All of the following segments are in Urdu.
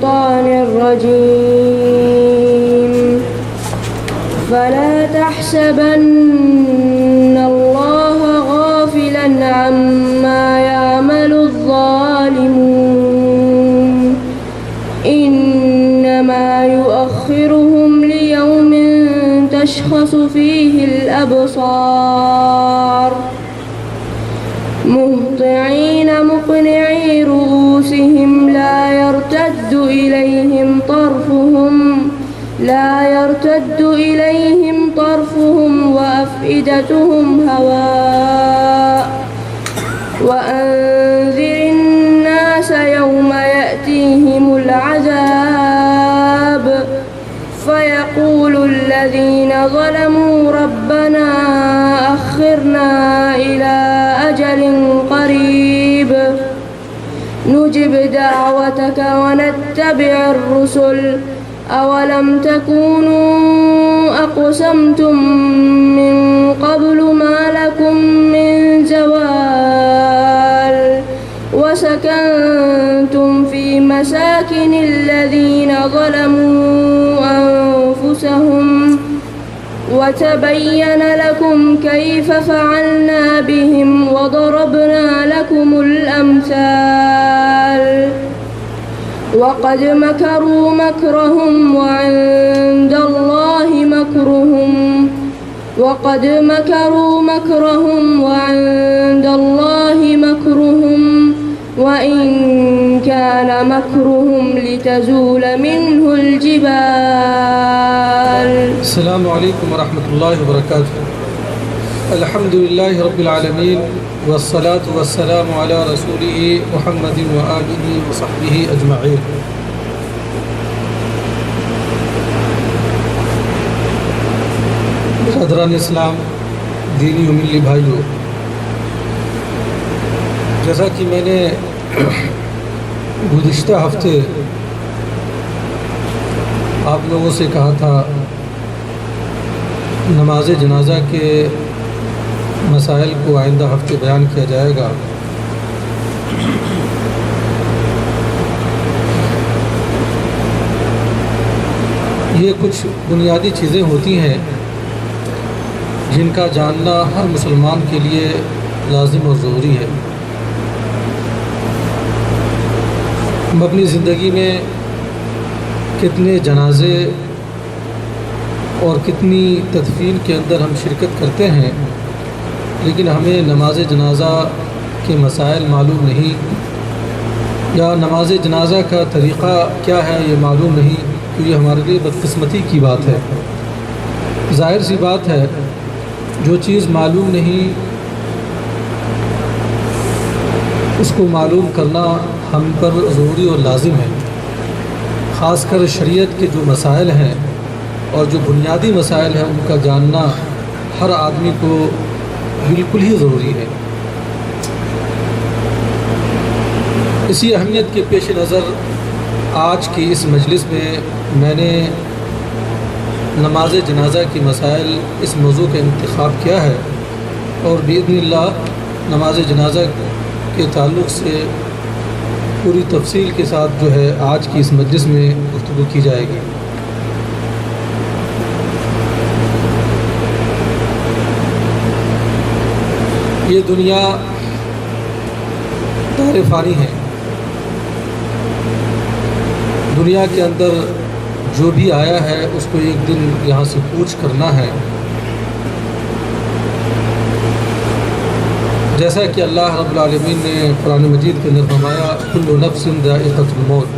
الشيطان الرجيم فلا تحسبن الله غافلا عما يعمل الظالمون إنما يؤخرهم ليوم تشخص فيه الأبصار مهطعين مقنعي رؤوسهم لا يرتد إليهم طرفهم وأفئدتهم هواء وأنذر الناس يوم يأتيهم العذاب فيقول الذين ظلموا ربنا أخرنا إلى أجل قريب نجب دعوتك ونتبع الرسل أولم تكونوا أقسمتم من قبل ما لكم من زوال وسكنتم في مساكن الذين ظلموا أنفسهم وتبين لكم كيف فعلنا بهم وضربنا لكم الأمثال وقد مكروا مكرهم وعند الله مكرهم وإن كان مكرهم لتزول منه الجبال. السلام علیکم ورحمۃ اللہ وبرکاتہ. الحمد للہ رب العالمین والصلاة والسلام علی رسولہ محمد وآلہ وصحبہ اجمعین. برادران اسلام، دینی و ملی بھائیوں، جیسا کہ میں نے گزشتہ ہفتے آپ لوگوں سے کہا تھا، نماز جنازہ کے مسائل کو آئندہ ہفتے بیان کیا جائے گا. یہ کچھ بنیادی چیزیں ہوتی ہیں جن کا جاننا ہر مسلمان کے لیے لازم اور ضروری ہے. ہم اپنی زندگی میں کتنے جنازے اور کتنی تدفین کے اندر ہم شرکت کرتے ہیں، لیکن ہمیں نماز جنازہ کے مسائل معلوم نہیں، یا نماز جنازہ کا طریقہ کیا ہے یہ معلوم نہیں. تو یہ ہمارے لیے بدقسمتی کی بات ہے. ظاہر سی بات ہے، جو چیز معلوم نہیں اس کو معلوم کرنا ہم پر ضروری اور لازم ہے. خاص کر شریعت کے جو مسائل ہیں اور جو بنیادی مسائل ہیں ان کا جاننا ہر آدمی کو بالکل ہی ضروری ہے. اسی اہمیت کے پیش نظر آج کی اس مجلس میں میں نے نماز جنازہ کی مسائل اس موضوع کا انتخاب کیا ہے، اور بإذن اللہ نماز جنازہ کے تعلق سے پوری تفصیل کے ساتھ جو ہے آج کی اس مجلس میں گفتگو کی جائے گی. یہ دنیا دار فانی ہے. دنیا کے اندر جو بھی آیا ہے اس کو ایک دن یہاں سے کوچ کرنا ہے. جیسا کہ اللہ رب العالمین نے قرآن مجید کے اندر فرمایا، کل نفس ذائقۃ الموت،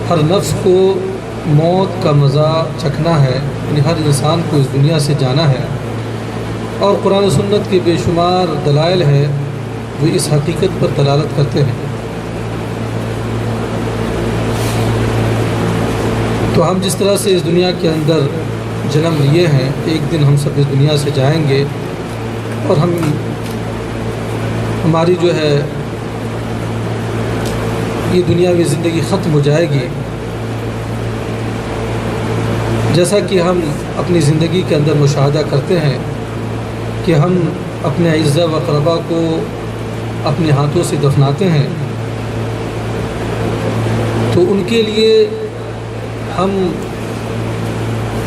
ہر نفس کو موت کا مزہ چکھنا ہے، یعنی ہر انسان کو اس دنیا سے جانا ہے. اور قرآن و سنت کے بے شمار دلائل ہیں وہ اس حقیقت پر دلالت کرتے ہیں. تو ہم جس طرح سے اس دنیا کے اندر جنم لیے ہیں، ایک دن ہم سب اس دنیا سے جائیں گے اور ہماری جو ہے یہ دنیاوی زندگی ختم ہو جائے گی. جیسا کہ ہم اپنی زندگی کے اندر مشاہدہ کرتے ہیں کہ ہم اپنے اعزاء و اقربا کو اپنے ہاتھوں سے دفناتے ہیں، تو تو ان کے لیے ہم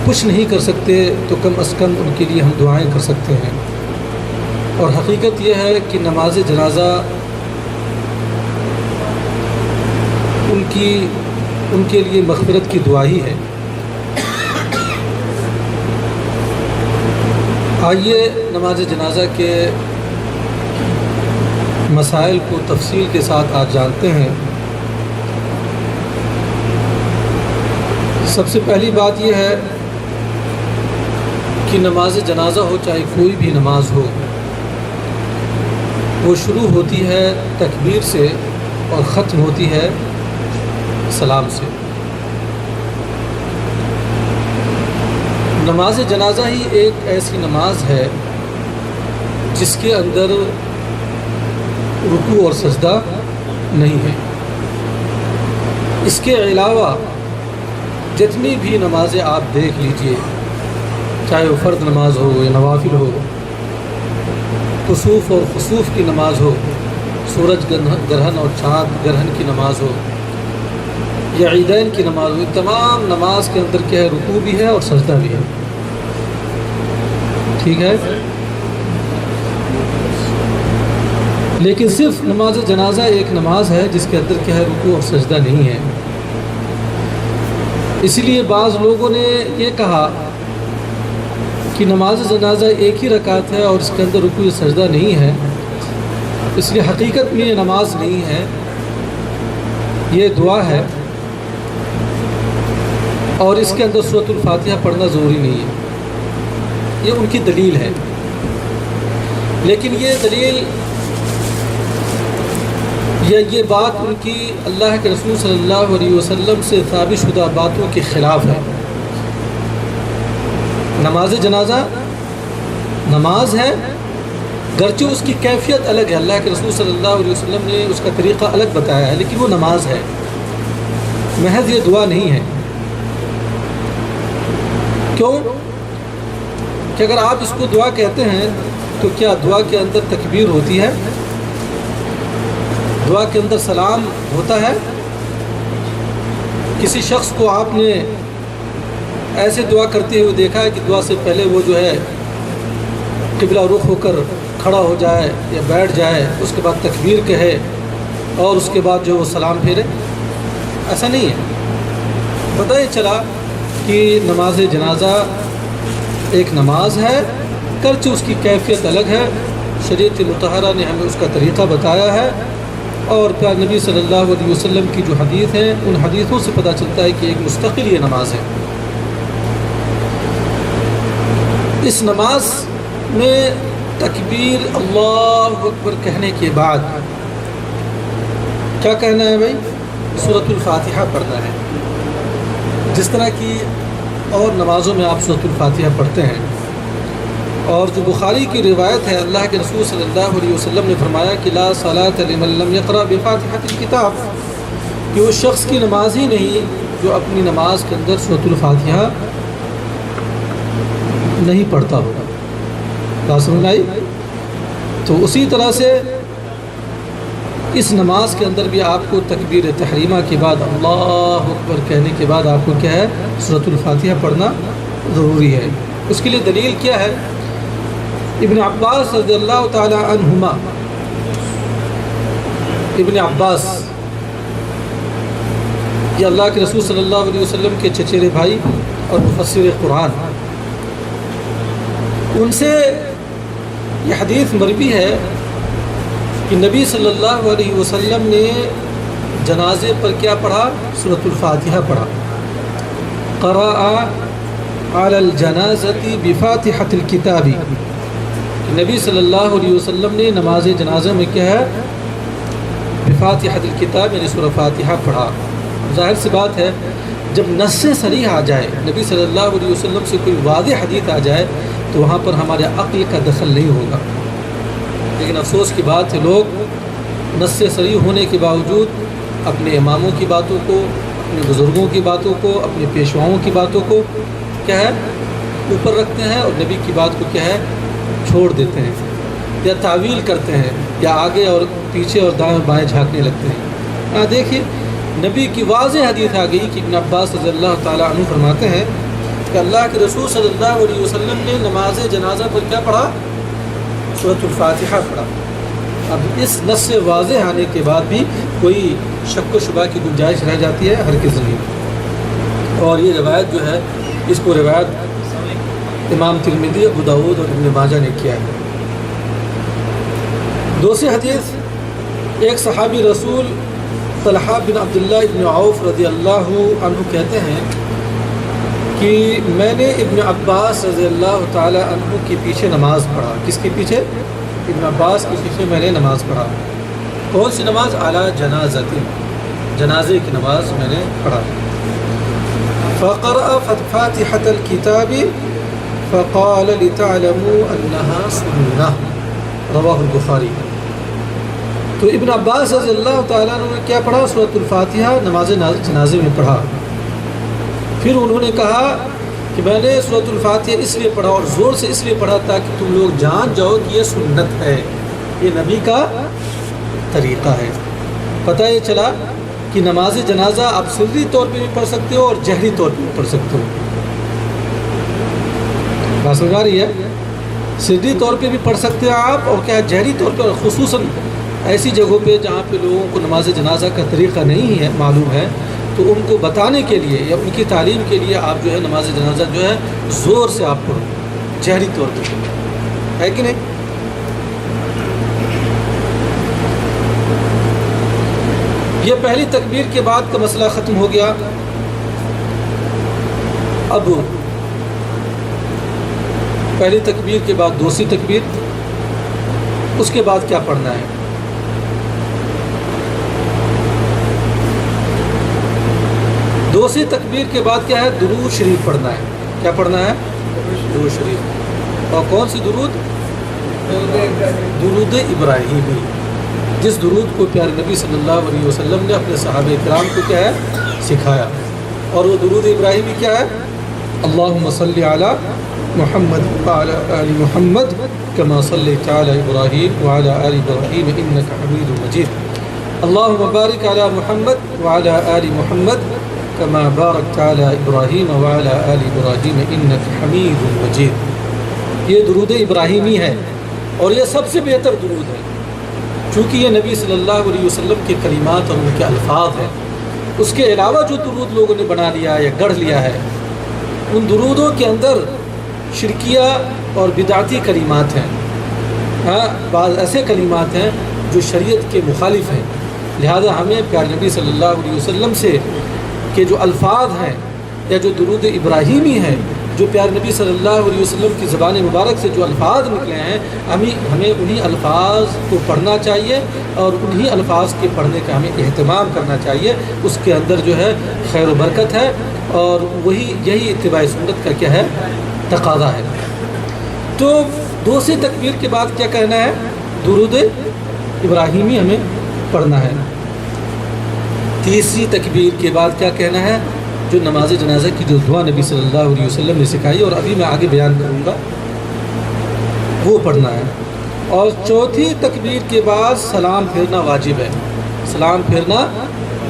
کچھ نہیں کر سکتے تو کم از کم ان کے لیے ہم دعائیں کر سکتے ہیں. اور حقیقت یہ ہے کہ نماز جنازہ ان کے لیے مغفرت کی دعا ہی ہے. آئیے نماز جنازہ کے مسائل کو تفصیل کے ساتھ آج جانتے ہیں. سب سے پہلی بات یہ ہے کہ نماز جنازہ ہو چاہے کوئی بھی نماز ہو، وہ شروع ہوتی ہے تکبیر سے اور ختم ہوتی ہے سلام سے. نماز جنازہ ہی ایک ایسی نماز ہے جس کے اندر رکوع اور سجدہ نہیں ہے. اس کے علاوہ جتنی بھی نمازیں آپ دیکھ لیجئے، چاہے وہ فرض نماز ہو یا نوافل ہو، کسوف اور خسوف کی نماز ہو، سورج گرہن اور چاند گرہن کی نماز ہو، یا عیدین کی نماز ہو، تمام نماز کے اندر کیا ہے؟ رکوع بھی ہے اور سجدہ بھی ہے. ٹھیک ہے، لیکن صرف نماز جنازہ ایک نماز ہے جس کے اندر کیا ہے؟ رکوع اور سجدہ نہیں ہے. اسی لیے بعض لوگوں نے یہ کہا کہ نماز جنازہ ایک ہی رکعت ہے اور اس کے اندر رکوع سجدہ نہیں ہے، اس لیے حقیقت میں یہ نماز نہیں ہے، یہ دعا ہے اور اس کے اندر سورۃ الفاتحہ پڑھنا ضروری نہیں ہے. یہ ان کی دلیل ہے، لیکن یہ دلیل یا یہ بات ان کی اللہ کے رسول صلی اللہ علیہ وسلم سے ثابت شدہ باتوں کے خلاف ہے. نماز جنازہ نماز ہے، گرچہ اس کی کیفیت الگ ہے، اللہ کے رسول صلی اللہ علیہ وسلم نے اس کا طریقہ الگ بتایا ہے، لیکن وہ نماز ہے، محض یہ دعا نہیں ہے. کیوں کہ اگر آپ اس کو دعا کہتے ہیں تو کیا دعا کے اندر تکبیر ہوتی ہے؟ دعا کے اندر سلام ہوتا ہے؟ کسی شخص کو آپ نے ایسے دعا کرتے ہوئے دیکھا ہے کہ دعا سے پہلے وہ جو ہے قبلہ رخ ہو کر کھڑا ہو جائے یا بیٹھ جائے، اس کے بعد تکبیر کہے اور اس کے بعد جو وہ سلام پھیرے؟ ایسا نہیں ہے. پتہ ہی چلا کہ نماز جنازہ ایک نماز ہے، گرچہ اس کی کیفیت الگ ہے. شریعت مطہرہ نے ہمیں اس کا طریقہ بتایا ہے، اور پیارے نبی صلی اللہ علیہ وسلم کی جو حدیث ہیں ان حدیثوں سے پتہ چلتا ہے کہ ایک مستقل یہ نماز ہے. اس نماز میں تکبیر اللہ اکبر کہنے کے بعد کیا کہنا ہے بھائی؟ سورۃ الفاتحہ پڑھنا ہے. جس طرح کی اور نمازوں میں آپ سورۃ الفاتحہ پڑھتے ہیں، اور جو بخاری کی روایت ہے، اللہ کے رسول صلی اللہ علیہ وسلم نے فرمایا کہ لا صلاۃ لمن لم یقرأ بفاتحۃ الکتاب، کہ وہ شخص کی نماز ہی نہیں جو اپنی نماز کے اندر سورۃ الفاتحہ نہیں پڑھتا ہوگا. بات سمجھ آئی؟ تو اسی طرح سے اس نماز کے اندر بھی آپ کو تکبیر تحریمہ کے بعد اللہ اکبر کہنے کے بعد آپ کو کیا ہے؟ سورۃ الفاتحہ پڑھنا ضروری ہے. اس کے لیے دلیل کیا ہے؟ ابن عباس رضی اللہ تعالی عنہما، ابن عباس یہ اللہ کے رسول صلی اللہ علیہ وسلم کے چچیرے بھائی اور مفسر قرآن، ان سے یہ حدیث مروی ہے کہ نبی صلی اللہ علیہ وسلم نے جنازے پر کیا پڑھا؟ سورۃ الفاتحہ پڑھا. قرأ علی الجنازۃ بفاتحۃ الکتاب، نبی صلی اللہ علیہ وسلم نے نماز جنازہ میں کیا ہے؟ بفاتحۃ الکتاب یعنی سورہ فاتحہ پڑھا. ظاہر سی بات ہے جب نص صریح آ جائے، نبی صلی اللہ علیہ وسلم سے کوئی واضح حدیث آ جائے تو وہاں پر ہمارے عقل کا دخل نہیں ہوگا. لیکن افسوس کی بات ہے لوگ نص صریح ہونے کے باوجود اپنے اماموں کی باتوں کو، اپنے بزرگوں کی باتوں کو، اپنے پیشواؤں کی باتوں کو کیا ہے؟ اوپر رکھتے ہیں، اور نبی کی بات کو کیا ہے؟ چھوڑ دیتے ہیں، یا تعویل کرتے ہیں، یا آگے اور پیچھے اور دائیں بائیں جھانکنے لگتے ہیں. دیکھیے نبی کی واضح حدیث آ گئی کہ ابن عباس رضی اللہ تعالیٰ عنہ فرماتے ہیں کہ اللہ کے رسول صلی اللہ علیہ وسلم نے نماز جنازہ پر کیا پڑھا؟ سورۃ الفاتحہ پڑھا۔ اب اس نص سے واضح آنے کے بعد بھی کوئی شک و شبہ کی گنجائش رہ جاتی ہے؟ ہرگز نہیں۔ اور یہ روایت جو ہے اس کو روایت امام ترمذی، ابو داؤد اور ابن ماجہ نے کیا ہے۔ دوسری حدیث، ایک صحابی رسول طلحہ بن عبداللہ ابن عوف رضی اللہ عنہ کہتے ہیں کہ میں نے ابن عباس رضی اللہ تعالی عنہ کے پیچھے نماز پڑھا۔ کس کے پیچھے؟ ابن عباس کے پیچھے میں نے نماز پڑھا۔ کون سی نماز؟ اعلیٰ جنازہ، جنازے کی نماز میں نے پڑھا۔ فقرأ فاتحة الكتاب فقال لتعلموا انها سنة، رواہ البخاری۔ تو ابن عباس رضی اللہ تعالیٰ عنہ نے کیا پڑھا؟ سورۃ الفاتحہ نماز جنازے میں پڑھا۔ پھر انہوں نے کہا کہ میں نے سورۃ الفاتحہ اس لیے پڑھا اور زور سے اس لیے پڑھا تاکہ تم لوگ جان جاؤ کہ یہ سنت ہے، یہ نبی کا طریقہ ہے۔ پتہ یہ چلا کہ نماز جنازہ آپ سری طور پہ بھی پڑھ سکتے ہو اور جہری طور پہ بھی پڑھ سکتے ہو۔ بات سمجھ آ رہی ہے؟ سری طور پہ بھی پڑھ سکتے ہو آپ، اور کیا جہری طور پہ، خصوصاً ایسی جگہوں پہ جہاں پہ لوگوں کو نماز جنازہ کا طریقہ نہیں ہے معلوم ہے، تو ان کو بتانے کے لیے یا ان کی تعلیم کے لیے آپ جو ہے نماز جنازہ جو ہے زور سے آپ پڑھو، جہری طور پہ، ہے کہ نہیں؟ یہ پہلی تکبیر کے بعد کا مسئلہ ختم ہو گیا۔ اب پہلی تکبیر کے بعد دوسری تکبیر، اس کے بعد کیا پڑھنا ہے؟ دوسری تکبیر کے بعد کیا ہے؟ درود شریف پڑھنا ہے۔ کیا پڑھنا ہے؟ درود شریف۔ اور کون سی درود؟ درود ابراہیمی، جس درود کو پیارے نبی صلی اللہ علیہ وسلم نے اپنے صحابہ کرام کو کیا ہے؟ سکھایا۔ اور وہ درود ابراہیمی کیا ہے؟ اللہم صلی علی محمد وعلی آل محمد کما صلیت علی ابراہیم وعلی آل ابراہیم انک حمید مجید، اللہم بارک علی محمد وعلی آل محمد کما بارکت علی ابراہیم وعلی آل ابراہیم انک حمید مجید۔ یہ درود ابراہیمی ہے اور یہ سب سے بہتر درود ہے، چونکہ یہ نبی صلی اللہ علیہ وسلم کے کلمات اور ان کے الفاظ ہیں۔ اس کے علاوہ جو درود لوگوں نے بنا لیا یا گڑھ لیا ہے، ان درودوں کے اندر شرکیہ اور بدعتی کلمات ہیں، بعض ایسے کلمات ہیں جو شریعت کے مخالف ہیں۔ لہذا ہمیں پیارے نبی صلی اللہ علیہ وسلم سے کہ جو الفاظ ہیں یا جو درود ابراہیمی ہیں، جو پیارے نبی صلی اللہ علیہ وسلم کی زبان مبارک سے جو الفاظ نکلے ہیں، ہمیں انہی الفاظ کو پڑھنا چاہیے اور انہی الفاظ کے پڑھنے کا ہمیں اہتمام کرنا چاہیے۔ اس کے اندر جو ہے خیر و برکت ہے، اور یہی اتباع سنت کا کیا ہے؟ تقاضا ہے۔ تو دوسری تکبیر کے بعد کیا کہنا ہے؟ درود ابراہیمی ہمیں پڑھنا ہے۔ تیسری تکبیر کے بعد کیا کہنا ہے؟ جو نماز جنازہ کی جو دعا نبی صلی اللہ علیہ وسلم نے سکھائی اور ابھی میں آگے بیان کروں گا، وہ پڑھنا ہے۔ اور چوتھی تکبیر کے بعد سلام پھیرنا واجب ہے، سلام پھیرنا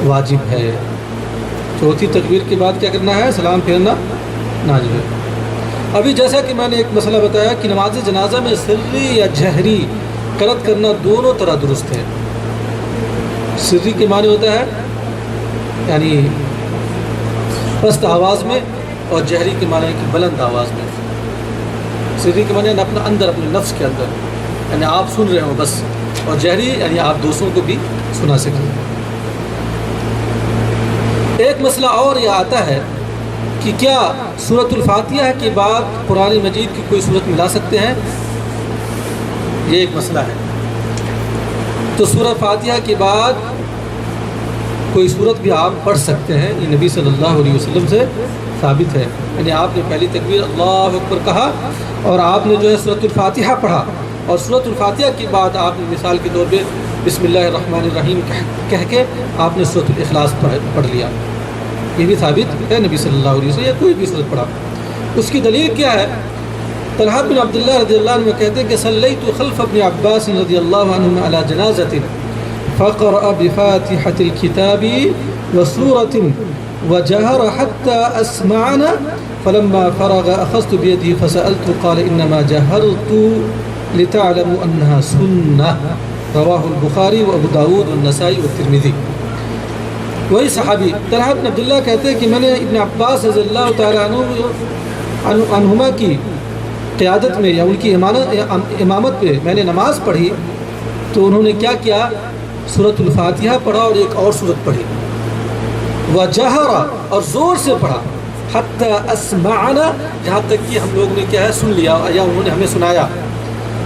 واجب ہے۔ چوتھی تکبیر کے بعد کیا کرنا ہے؟ سلام پھیرنا واجب ہے۔ ابھی جیسا کہ میں نے ایک مسئلہ بتایا کہ نماز جنازہ میں سری یا جہری قرأت کرنا دونوں طرح درست ہے۔ سری کے معنی ہوتا ہے یعنی پست آواز میں، اور جہری کے معنی ہے کہ بلند آواز میں۔ سری کے معنی اپنا اندر، اپنے نفس کے اندر، یعنی آپ سن رہے ہو بس، اور جہری یعنی آپ دوسروں کو بھی سنا سکیں۔ ایک مسئلہ اور یہ آتا ہے کہ کیا سورۃ الفاتحہ کے بعد قرآن مجید کی کوئی سورت ملا سکتے ہیں؟ یہ ایک مسئلہ ہے۔ تو سورہ فاتحہ کے بعد کوئی سورت بھی آپ پڑھ سکتے ہیں، یہ نبی صلی اللہ علیہ وسلم سے ثابت ہے۔ یعنی آپ نے پہلی تکبیر اللہ اکبر کہا اور آپ نے جو ہے سورۃ الفاتحہ پڑھا، اور سورۃ الفاتحہ کے بعد آپ نے مثال کے طور پہ بسم اللہ الرحمن الرحیم کہہ کے آپ نے سورۃ الاخلاص پڑھ لیا، یہ بھی ثابت ہے نبی صلی اللہ علیہ وسلم، یا کوئی بھی سورت پڑھا۔ اس کی دلیل کیا ہے؟ طلحہ بن عبداللہ رضی اللہ عنہ کہتے ہیں کہ صلیت خلف ابن عباس رضی اللہ عنہ علی جنازۃ فقرأ بفاتحة الكتاب وسورة وجهر حتى أسمعنا فلما فرغ أخذت بيده فسألت قال إنما جهرت لتعلموا أنها سنة رواه البخاری و ابو داود والنسائی والترمذی. وہی صحابی طلحہ بن عبداللہ کہتے ہیں کہ میں نے ابن عباس رضی اللہ تعالیٰ عنہما کی قیادت میں یا ان کی امامت پہ میں نے نماز پڑھی تو انہوں نے کیا کیا، سورۃ الفاتحہ پڑھا اور ایک اور سورت پڑھی، وجہر اور زور سے پڑھا، حتی اسمعنا جہاں تک کہ ہم لوگ نے کیا ہے سن لیا یا انہوں نے ہمیں سنایا.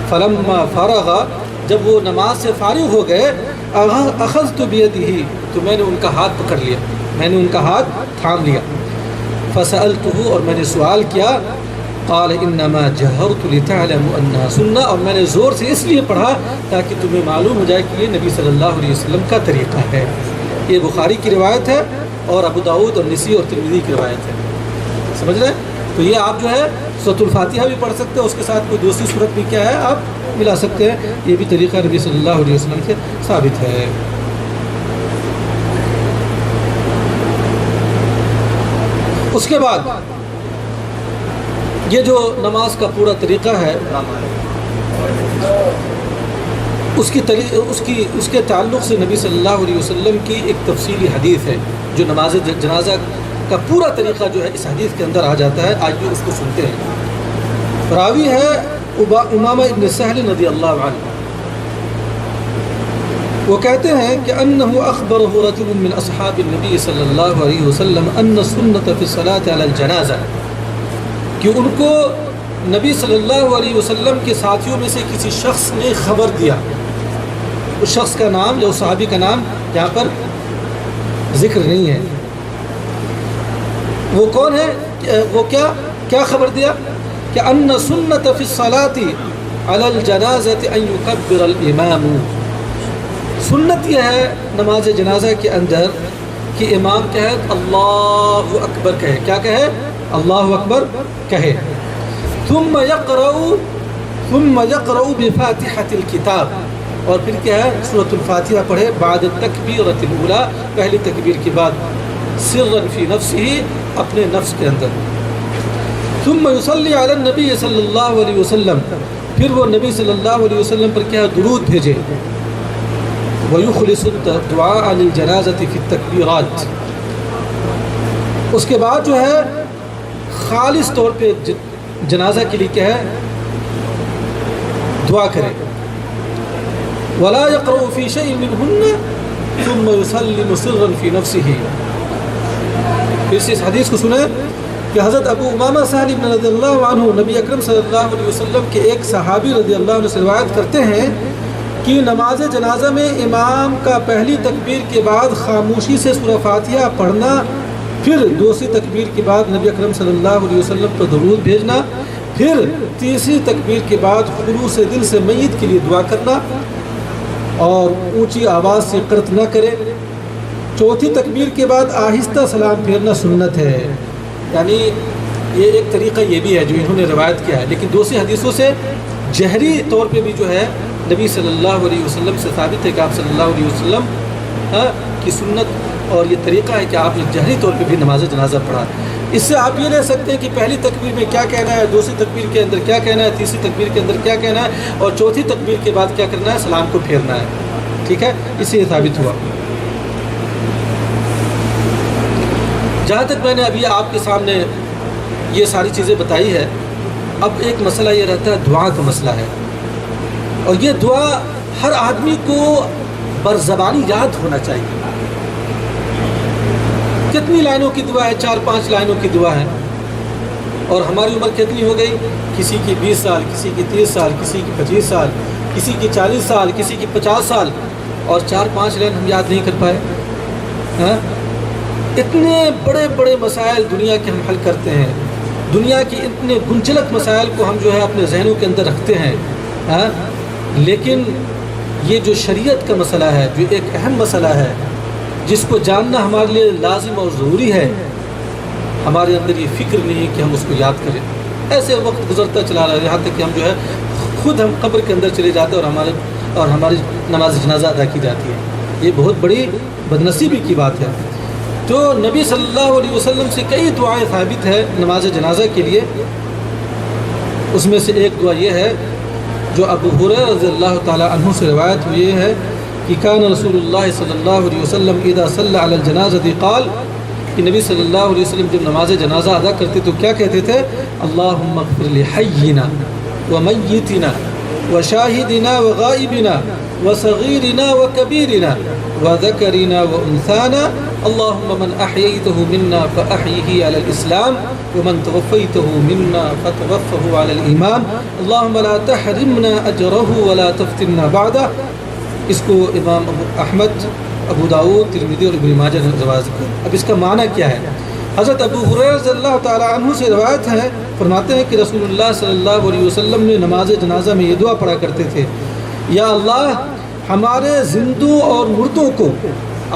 فلما فرغ جب وہ نماز سے فارغ ہو گئے، اخذت بیدہ تو میں نے ان کا ہاتھ پکڑ لیا، میں نے ان کا ہاتھ تھام لیا. فسألتہ اور میں نے سوال کیا، قال انما جہرت لتعلموا انها سنہ اور میں نے زور سے اس لیے پڑھا تاکہ تمہیں معلوم ہو جائے کہ یہ نبی صلی اللہ علیہ وسلم کا طریقہ ہے. یہ بخاری کی روایت ہے اور ابو داؤد اور نسائی اور ترمذی کی روایت ہے. سمجھ رہے ہیں؟ تو یہ آپ جو ہے سورۃ الفاتحہ بھی پڑھ سکتے ہیں، اس کے ساتھ کوئی دوسری سورت بھی کیا ہے آپ ملا سکتے ہیں. یہ بھی طریقہ نبی صلی اللہ علیہ وسلم سے ثابت ہے. اس کے بعد یہ جو نماز کا پورا طریقہ ہے اس کے تعلق سے نبی صلی اللہ علیہ وسلم کی ایک تفصیلی حدیث ہے جو نماز جنازہ کا پورا طریقہ جو ہے اس حدیث کے اندر آ جاتا ہے. آج بھی اس کو سنتے ہیں. راوی ہے امامہ ابن سہل رضی اللہ عنہ. وہ کہتے ہیں کہ انه اخبره رجل من اصحاب النبی صلی اللہ علیہ وسلم ان السنة في الصلاة على الجنازہ، کہ ان کو نبی صلی اللہ علیہ وسلم کے ساتھیوں میں سے کسی شخص نے خبر دیا. اس شخص کا نام یا اس صحابی کا نام یہاں پر ذکر نہیں ہے. وہ کون ہے؟ وہ کیا خبر دیا کہ ان سنة في الصلاة على الجنازة ان يكبر الامام. سنت یہ ہے نماز جنازہ کے اندر کہ امام کہے اللہ اکبر کہے. کیا کہے؟ اللہ اکبر کہے. ثم يقرأ بفاتحة الكتاب، اور پھر کیا ہے سورۃ الفاتحہ پڑھے بعد التکبیرۃ الاولی، پہلی تکبیر کے بعد، سرا فی نفسہ اپنے نفس کے اندر. ثم يصلي على النبی صلی اللہ علیہ وسلم، پھر وہ نبی صلی اللہ علیہ وسلم پر کیا درود بھیجے. وَيُخْلِصُ الدُّعَاءَ لِلْجَنَازَةِ فِي التَّكْبِيرَاتِ، اس کے بعد جو ہے خالص طور پہ جنازہ کے لیے کیا ہے دعا کرے. وَلَا يَقْرَأُ فِي شَيْءٍ مِّنْهُنَّ ثُمَّ يُسَلِّمُ سِرًّا فِي نَفْسِهِ. پھر اس حدیث کو سنیں کہ حضرت ابو امامہ سہل بن رضی اللہ عنہ نبی اکرم صلی اللہ علیہ وسلم کے ایک صحابی رضی اللہ عنہ سے روایت کرتے ہیں کہ نماز جنازہ میں امام کا پہلی تکبیر کے بعد خاموشی سے سورہ فاتحہ پڑھنا، پھر دوسری تکبیر کے بعد نبی اکرم صلی اللہ علیہ وسلم پر درود بھیجنا، پھر تیسری تکبیر کے بعد خلوص دل سے میت کے لیے دعا کرنا اور اونچی آواز سے قرت نہ کرے. چوتھی تکبیر کے بعد آہستہ سلام پھیرنا سنت ہے. یعنی یہ ایک طریقہ یہ بھی ہے جو انہوں نے روایت کیا ہے، لیکن دوسری حدیثوں سے جہری طور پہ بھی جو ہے نبی صلی اللہ علیہ وسلم سے ثابت ہے کہ آپ صلی اللہ علیہ وسلم کی سنت اور یہ طریقہ ہے کہ آپ نے جہری طور پہ بھی نماز جنازہ پڑھا. اس سے آپ یہ لے سکتے ہیں کہ پہلی تکبیر میں کیا کہنا ہے، دوسری تکبیر کے اندر کیا کہنا ہے، تیسری تکبیر کے اندر کیا کہنا ہے، اور چوتھی تکبیر کے بعد کیا کرنا ہے، سلام کو پھیرنا ہے. ٹھیک ہے، اس سے یہ ثابت ہوا. جہاں تک میں نے ابھی آپ کے سامنے یہ ساری چیزیں بتائی ہے، اب ایک مسئلہ یہ رہتا ہے دعا کا مسئلہ ہے. اور یہ دعا ہر آدمی کو برزبانی یاد ہونا چاہیے. کتنی لائنوں کی دعا ہے؟ 4-5 لائنوں کی دعا ہے. اور ہماری عمر کتنی ہو گئی؟ کسی کی 20 سال، کسی کی 30 سال، کسی کی 25 سال، کسی کی 40 سال، کسی کی 50 سال، اور 4-5 لائن ہم یاد نہیں کر پائے. اتنے بڑے بڑے مسائل دنیا کے ہم حل کرتے ہیں، دنیا کے اتنے گنجلک مسائل کو ہم جو ہے اپنے ذہنوں کے اندر رکھتے ہیں. لیکن یہ جو شریعت کا مسئلہ ہے، جو ایک اہم مسئلہ ہے جس کو جاننا ہمارے لیے لازم اور ضروری ہے، ہمارے اندر یہ فکر نہیں ہے کہ ہم اس کو یاد کریں. ایسے وقت گزرتا چلا رہا ہے یہاں تک کہ ہم جو ہے خود ہم قبر کے اندر چلے جاتے ہیں اور ہماری نماز جنازہ ادا کی جاتی ہے. یہ بہت بڑی بدنصیبی کی بات ہے۔ تو نبی صلی اللہ علیہ وسلم سے کئی دعائیں ثابت ہے نماز جنازہ کے لیے، اس میں سے ایک دعا یہ ہے جو ابو ہریرہ رضی اللہ تعالی عنہ سے روایت ہوئی ہے کہ کان رسول اللہ صلی اللہ علیہ وسلم اذا صلی علی الجنازہ قال، کہ نبی صلی اللہ علیہ وسلم جب نماز جنازہ ادا کرتے تو کیا کہتے تھے؟ اللہم اغفر لحینا ومیتنا وشاہدنا وغائبنا وصغیرنا وکبیرنا وذکرنا وانثانا اللہم من احییته منا فاحیه علی الاسلام ومن توفیته منا فتوفه علی الایمان اللہم لا تحرمنا اجره ولا تفتنا بعده۔ اس کو امام احمد، ابو داؤد، ترمذی اور ابن ماجہ نے روایت کیا۔ اب اس کا معنی کیا ہے؟ حضرت ابو ہریرہ رضی اللہ تعالی عنہ سے روایت ہے، فرماتے ہیں کہ رسول اللہ صلی اللہ علیہ وسلم نے نماز جنازہ میں یہ دعا پڑھا کرتے تھے، یا اللہ ہمارے زندوں اور مردوں کو،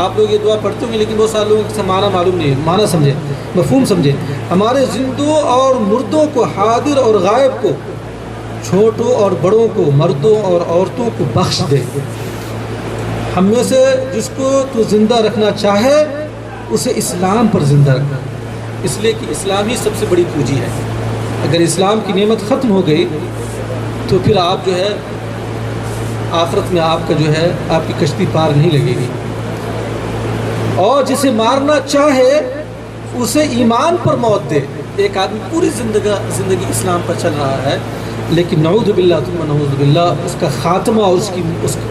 آپ لوگ یہ دعا پڑھتے ہوں گے لیکن بہت سارے لوگوں کو معنی معلوم نہیں ہے، معنی سمجھے، مفہوم سمجھے، ہمارے زندوں اور مردوں کو، حاضر اور غائب کو، چھوٹوں اور بڑوں کو، مردوں اور عورتوں کو بخش دے۔ ہم میں سے جس کو تو زندہ رکھنا چاہے اسے اسلام پر زندہ رکھنا، اس لیے کہ اسلام ہی سب سے بڑی پونجی ہے۔ اگر اسلام کی نعمت ختم ہو گئی تو پھر آپ جو ہے آخرت میں آپ کا جو ہے آپ کی کشتی پار نہیں لگے گی۔ اور جسے مارنا چاہے اسے ایمان پر موت دے۔ ایک آدمی پوری زندگی اسلام پر چل رہا ہے لیکن نعوذ باللہ ثم نعوذ باللہ اس کا خاتمہ اور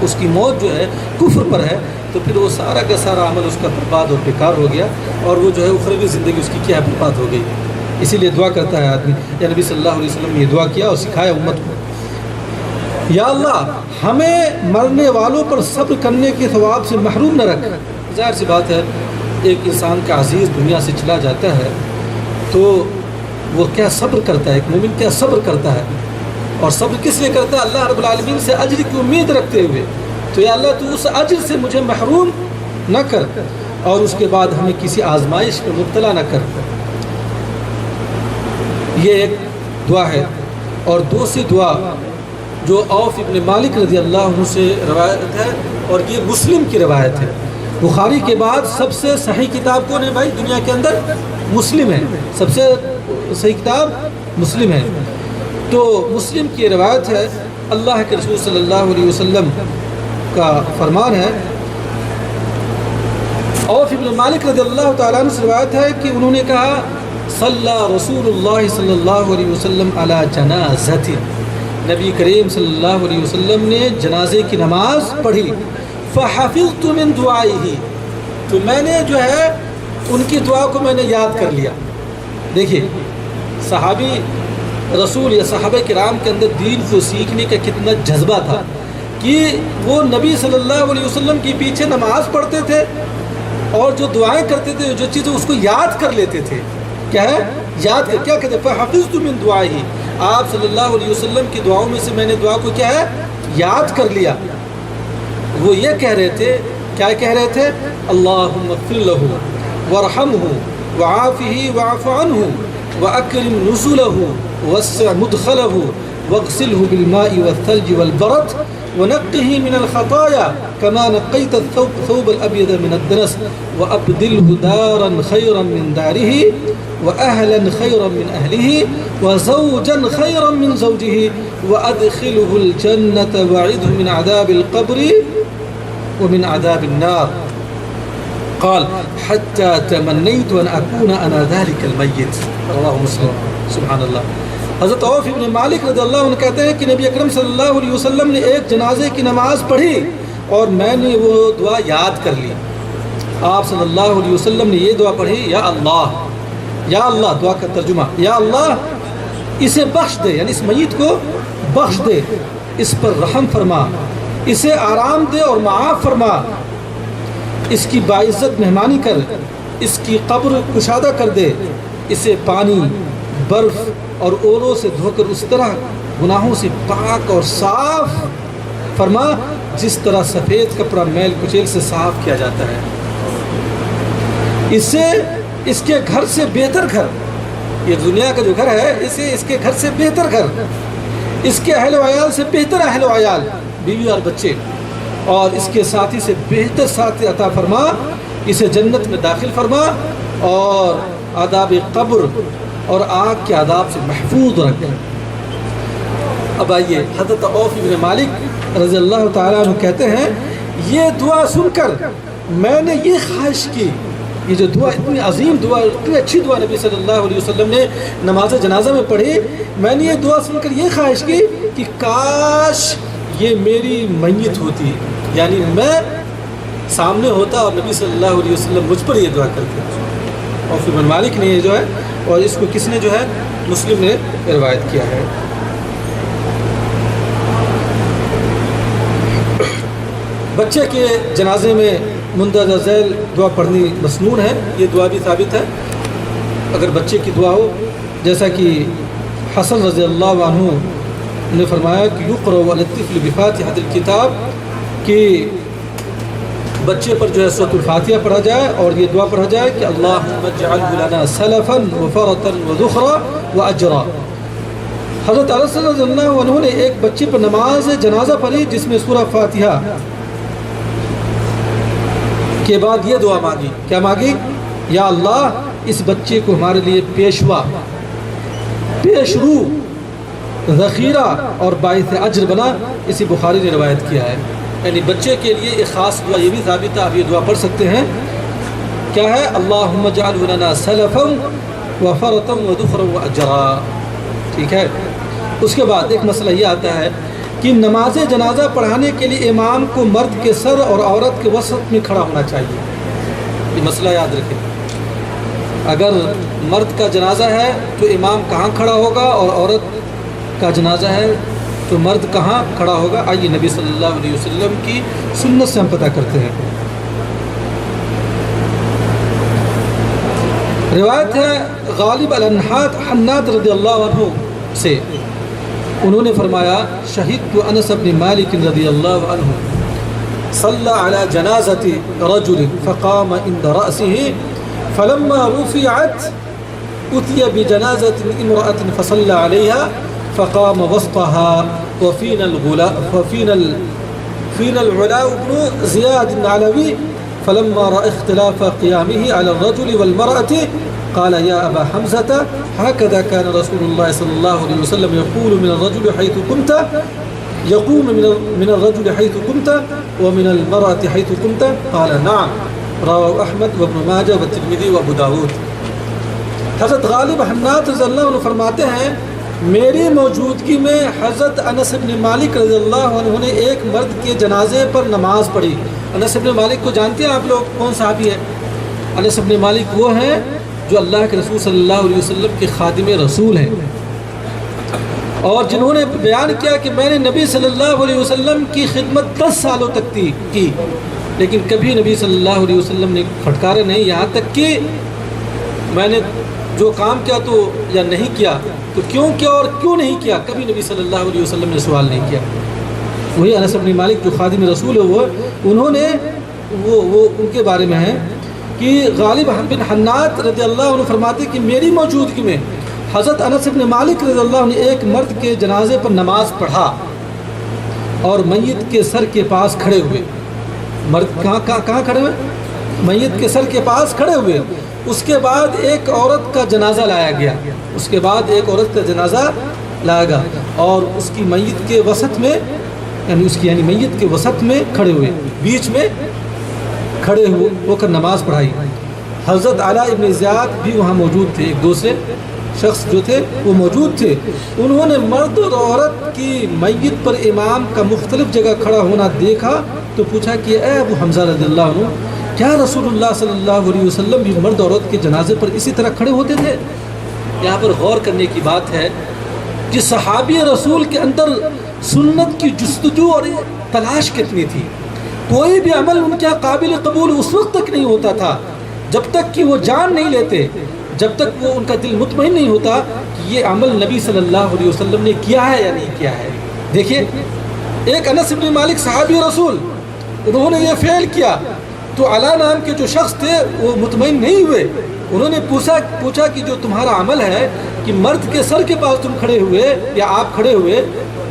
اس کی موت جو ہے کفر پر ہے، تو پھر وہ سارا کا سارا عمل اس کا برباد اور بیکار ہو گیا، اور وہ جو ہے اخروی زندگی اس کی کیا برباد ہو گئی۔ اسی لیے دعا کرتا ہے آدمی، یا نبی صلی اللہ علیہ وسلم نے یہ دعا کیا اور سکھایا امت کو، یا اللہ ہمیں مرنے والوں پر صبر کرنے کے ثواب سے محروم نہ رکھ۔ ظاہر سی بات ہے ایک انسان کا عزیز دنیا سے چلا جاتا ہے تو وہ کیا صبر کرتا ہے، ایک مومن کیا صبر کرتا ہے، اور صبر کس لیے کرتا ہے؟ اللہ رب العالمین سے اجر کی امید رکھتے ہوئے۔ تو یا اللہ تو اس اجر سے مجھے محروم نہ کر، اور اس کے بعد ہمیں کسی آزمائش میں مبتلا نہ کر۔ یہ ایک دعا ہے۔ اور دوسری دعا جو عوف ابن مالک رضی اللہ عنہ سے روایت ہے، اور یہ مسلم کی روایت ہے۔ بخاری کے بعد سب سے صحیح کتاب کون ہے بھائی دنیا کے اندر؟ مسلم ہے، سب سے صحیح کتاب مسلم ہے۔ تو مسلم کی روایت ہے، اللہ کے رسول صلی اللہ علیہ وسلم کا فرمان ہے، عوف ابن مالک رضی اللہ تعالیٰ عنہ سے روایت ہے کہ انہوں نے کہا صلی رسول اللہ صلی اللہ علیہ وسلم علی جنازت، نبی کریم صلی اللہ علیہ وسلم نے جنازے کی نماز پڑھی، فحفظت من دعائه، تو میں نے جو ہے ان کی دعا کو میں نے یاد کر لیا۔ دیکھیے صحابی رسول یا صحابہ کرام کے اندر دین کو سیکھنے کا کتنا جذبہ تھا کہ وہ نبی صلی اللہ علیہ وسلم کے پیچھے نماز پڑھتے تھے اور جو دعائیں کرتے تھے، جو چیزیں اس کو یاد کر لیتے تھے۔ کیا ہے؟ یاد کر، کیا کہتے ہیں؟ فحفظت من دعائه، آپ صلی اللہ علیہ وسلم کی دعاؤں میں سے میں نے دعا کو کیا ہے؟ یاد کر لیا۔ وہ یہ کہہ رہے تھے، کیا کہہ رہے تھے؟ اللہم اغفر لہ وارحمہ وعافہ واعف عنہ واکرم نزلہ وسع مدخلہ واغسلہ بالماء والثلج والبرد ونقه من الخطايا كما نقيت الثوب الأبيض من الدنس وأبدله دارا خيرا من داره وأهلا خيرا من أهله وزوجا خيرا من زوجه وأدخله الجنة وعده من عذاب القبر ومن عذاب النار قال حتى تمنيت أن أكون أنا ذلك الميت، رواه مسلم۔ سبحان اللہ۔ حضرت عوف ابن مالک رضی اللہ عنہ کہتے ہیں کہ نبی اکرم صلی اللہ علیہ وسلم نے ایک جنازے کی نماز پڑھی اور میں نے وہ دعا یاد کر لی۔ آپ صلی اللہ علیہ وسلم نے یہ دعا پڑھی، یا اللہ، دعا کا ترجمہ، یا اللہ اسے بخش دے، یعنی اس میت کو بخش دے، اس پر رحم فرما، اسے آرام دے اور معاف فرما، اس کی باعزت مہمانی کر، اس کی قبر کشادہ کر دے، اسے پانی، برف اور اولوں سے دھو کر اس طرح گناہوں سے پاک اور صاف فرما جس طرح سفید کپڑا میل کچیل سے صاف کیا جاتا ہے۔ اسے اس کے گھر سے بہتر گھر، یہ دنیا کا جو گھر ہے اسے اس کے گھر سے بہتر گھر، اس کے اہل و عیال سے بہتر اہل و عیال، بیوی اور بچے، اور اس کے ساتھی سے بہتر ساتھی عطا فرما، اسے جنت میں داخل فرما اور عذاب قبر اور آگ کے عذاب سے محفوظ رکھ۔ اب آئیے، حضرت عوف بن مالک رضی اللہ تعالیٰ عنہ کہتے ہیں یہ دعا سن کر میں نے یہ خواہش کی، یہ جو دعا اتنی عظیم دعا، اتنی اچھی دعا نبی صلی اللہ علیہ وسلم نے نماز جنازہ میں پڑھی، میں نے یہ دعا سن کر یہ خواہش کی کہ کاش یہ میری میت ہوتی، یعنی میں سامنے ہوتا اور نبی صلی اللہ علیہ وسلم مجھ پر یہ دعا کرتے۔ عوف بن مالک نے یہ جو ہے، اور اس کو کس نے جو ہے، مسلم نے روایت کیا ہے۔ بچے کے جنازے میں مندرجہ ذیل دعا پڑھنی مسنون ہے، یہ دعا بھی ثابت ہے اگر بچے کی دعا ہو، جیسا کہ حسن رضی اللہ عنہ نے فرمایا کہ یقرأ علی الطفل بفاتحۃ الکتاب، کہ بچے پر جو ہے سورۃ الفاتحہ پڑھا جائے اور یہ دعا پڑھا جائے کہ اللہم اجعلہ لنا سلفا وفرتا وذخرا واجرا۔ حضرت انس رضی اللہ عنہ نے ایک بچے پر نماز جنازہ پڑھی جس میں سورہ فاتحہ کے بعد یہ دعا مانگی، کیا مانگی؟ یا اللہ اس بچے کو ہمارے لیے پیشوا، پیشرو، ذخیرہ اور باعث اجر بنا۔ اسی بخاری نے روایت کیا ہے۔ یعنی بچے کے لیے ایک خاص دعا یہ بھی ثابت ہے، آپ یہ دعا پڑھ سکتے ہیں، کیا ہے؟ اللہم اجعلہ لنا سلفا وفرتا وذخرا واجرا، ٹھیک ہے۔ اس کے بعد ایک مسئلہ یہ آتا ہے کہ نماز جنازہ پڑھانے کے لیے امام کو مرد کے سر اور عورت کے وسط میں کھڑا ہونا چاہیے، یہ مسئلہ یاد رکھیں۔ اگر مرد کا جنازہ ہے تو امام کہاں کھڑا ہوگا، اور عورت کا جنازہ ہے تو مرد کہاں کھڑا ہوگا؟ آئیے نبی صلی اللہ علیہ وسلم کی سنت سے ہم پتہ کرتے ہیں۔ روایت ہے غالب حناد رضی اللہ عنہ سے، انہوں نے فرمایا شہدت انس بن مالک رضی اللہ عنہ صلی علی جنازۃ رجل فقام عند رأسه فلما رفعت أتي بجنازة امرأة فصلى عليها فقام وسطها وفينا العلاء بن زياد العلوي فلما رأى اختلاف قيامه على الرجل والمرأة قال يا أبا حمزة هكذا كان رسول الله صلى الله عليه وسلم يقول من الرجل حيث كنت، يقوم من الرجل حيث كنت ومن المرأة حيث كنت؟ قال نعم، رواه أحمد وابن ماجہ والترمذی وابو داود۔ حضرت غالب حناد رضی اللہ عنہ فرماتے ہیں میری موجودگی میں حضرت انس بن مالک رضی اللہ عنہ نے ایک مرد کے جنازے پر نماز پڑھی۔ انس بن مالک کو جانتے ہیں آپ لوگ، کون صحابی ہے؟ انس بن مالک وہ ہیں جو اللہ کے رسول صلی اللہ علیہ وسلم کے خادم رسول ہیں، اور جنہوں نے بیان کیا کہ میں نے نبی صلی اللہ علیہ وسلم کی خدمت 10 سالوں تک کی، لیکن کبھی نبی صلی اللہ علیہ وسلم نے پھٹکارا نہیں، یہاں تک کہ میں نے جو کام کیا تو یا نہیں کیا تو کیوں کیا اور کیوں نہیں کیا، کبھی نبی صلی اللہ علیہ وسلم نے سوال نہیں کیا۔ وہی انس بن مالک جو خادم رسول ہے، انہوں نے وہ ان کے بارے میں ہے کہ غالب بن حناد رضی اللہ عنہ فرماتے کہ میری موجودگی میں حضرت انس بن مالک رضی اللہ عنہ نے ایک مرد کے جنازے پر نماز پڑھا اور میت کے سر کے پاس کھڑے ہوئے۔ مرد کہاں کھڑے ہوئے؟ میت کے سر کے پاس کھڑے ہوئے۔ اس کے بعد ایک عورت کا جنازہ لایا گیا، اور اس کی میت کے وسط میں، یعنی میت کے وسط میں کھڑے ہوئے، بیچ میں کھڑے ہو کر نماز پڑھائی۔ حضرت علاء ابن زیاد بھی وہاں موجود تھے، ایک دوسرے شخص جو تھے وہ موجود تھے۔ انہوں نے مرد اور عورت کی میت پر امام کا مختلف جگہ کھڑا ہونا دیکھا تو پوچھا کہ اے ابو حمزہ رضی اللہ عنہ، کیا رسول اللہ صلی اللہ علیہ وسلم بھی مرد عورت کے جنازے پر اسی طرح کھڑے ہوتے تھے؟ یہاں پر غور کرنے کی بات ہے کہ صحابی رسول کے اندر سنت کی جستجو اور تلاش کتنی تھی۔ کوئی بھی عمل ان کے قابل قبول اس وقت تک نہیں ہوتا تھا جب تک کہ وہ جان نہیں لیتے، جب تک وہ ان کا دل مطمئن نہیں ہوتا کہ یہ عمل نبی صلی اللہ علیہ وسلم نے کیا ہے یا نہیں کیا ہے۔ دیکھیے ایک انس بن مالک صحابی رسول، انہوں نے یہ فعل کیا تو علا نام کے جو شخص تھے وہ مطمئن نہیں ہوئے، انہوں نے پوچھا کہ جو تمہارا عمل ہے کہ مرد کے سر کے پاس تم کھڑے ہوئے یا آپ کھڑے ہوئے